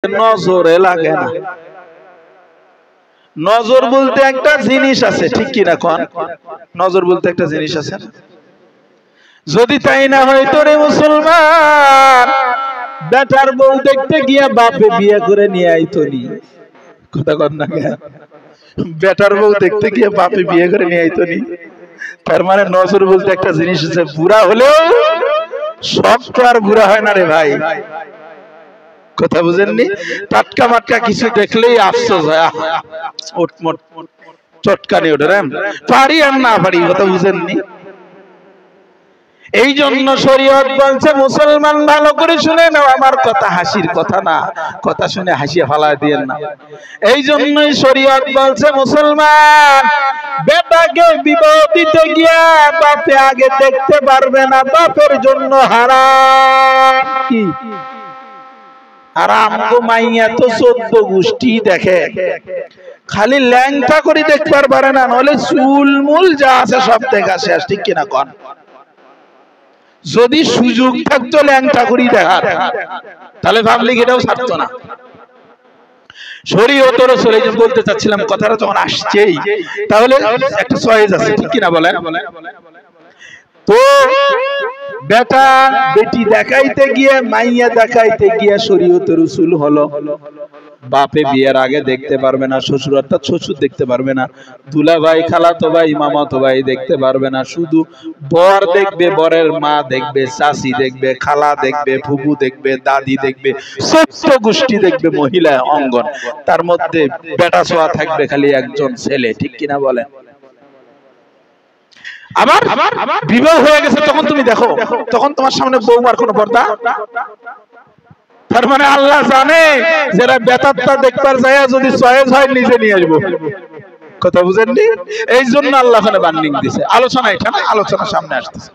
নজরে লাগে না। নজর বলতে একটা জিনিস আছে, ঠিক কি না কোন? নজর বলতে একটা জিনিস আছে। যদি তাই না হয়তো রে মুসলমান, বেটার বউ দেখতে গিয়া বাপে বিয়ে করে নিয়ে আইতো নি। কথা কর না কেন? বেটার বউ দেখতে গিয়ে বাপে বিয়ে করে নিয়ে আইতো নি। তার মানে নজর বলতে একটা জিনিস আছে। বুড়া হলেও সব তো আর বুড়া হয় না রে ভাই। কথা বুঝেননি? টাটকা মাটকা কিছু দেখলেই আফসোস হয়, ওটমট চটকানি ওঠে, পারি আর না পারি। কথা বুঝেননি? এই জন্য শরীয়ত বলছে মুসলমান ভালো করে শুনে নাও আমার কথা, হাসির কথা না, কথা শুনে হাসিয়ে ফালায় দিয়েন না। এই জন্যই শরীয়ত বলছে মুসলমান বেটাকে বিবাহ দিতে গিয়া বাপে আগে দেখতে পারবে না, বাপের জন্য হারাম। কি হারাম গো? মাইয়া তো 14 গোষ্ঠী দেখে, খালি ল্যাংটা করে দেখবার পারে না, নলে চুল মুল যা আছে সব দেখা শেষ। ঠিক কিনা কোন? যদি সুযোগ থাকতো ল্যাংটা করি দেখার, তাহলে ভাবলি এটাও ছাড়তো না। শরীয়ত রাসূল এই যে বলতে চাচ্ছিলাম, কথাটা যখন আসছেই তাহলে একটা চয়েস আছে, ঠিক কিনা বলেন? তো বেটা বেটি দেখাইতে গিয়ে, মাইয়া দেখাইতে গিয়ে শরীয়ত রাসূল হলো বাপে বিয়ের আগে দেখতে পারবে না, শ্বশুর অর্থাৎ শ্বশুর দেখতে পারবে না, দুলা ভাই, খালাতো ভাই, মামাতো ভাই দেখতে পারবে না, শুধু বর দেখবে, বরের মা দেখবে, চাচি দেখবে, খালা দেখবে, ফুফু দেখবে, দাদি দেখবে, 14 গোষ্ঠী দেখবে মহিলা অঙ্গন। তার মধ্যে বেটা ছোয়া থাকবে খালি একজন ছেলে। ঠিক কিনা বলেন? আবার বিবাহ হয়ে গেছে তখন তুমি দেখো, তখন তোমার সামনে বৌমার কোনো পর্দা। তার মানে আল্লাহ জানে যারা বেতারটা দেখবার যায় যদি চয়েস হয় নিজে নিয়ে আসবো। কথা বুঝেননি? এই জন্য আল্লাহ বার্নিং দিছে। আলোচনা এটা না, আলোচনা সামনে আসতেছে।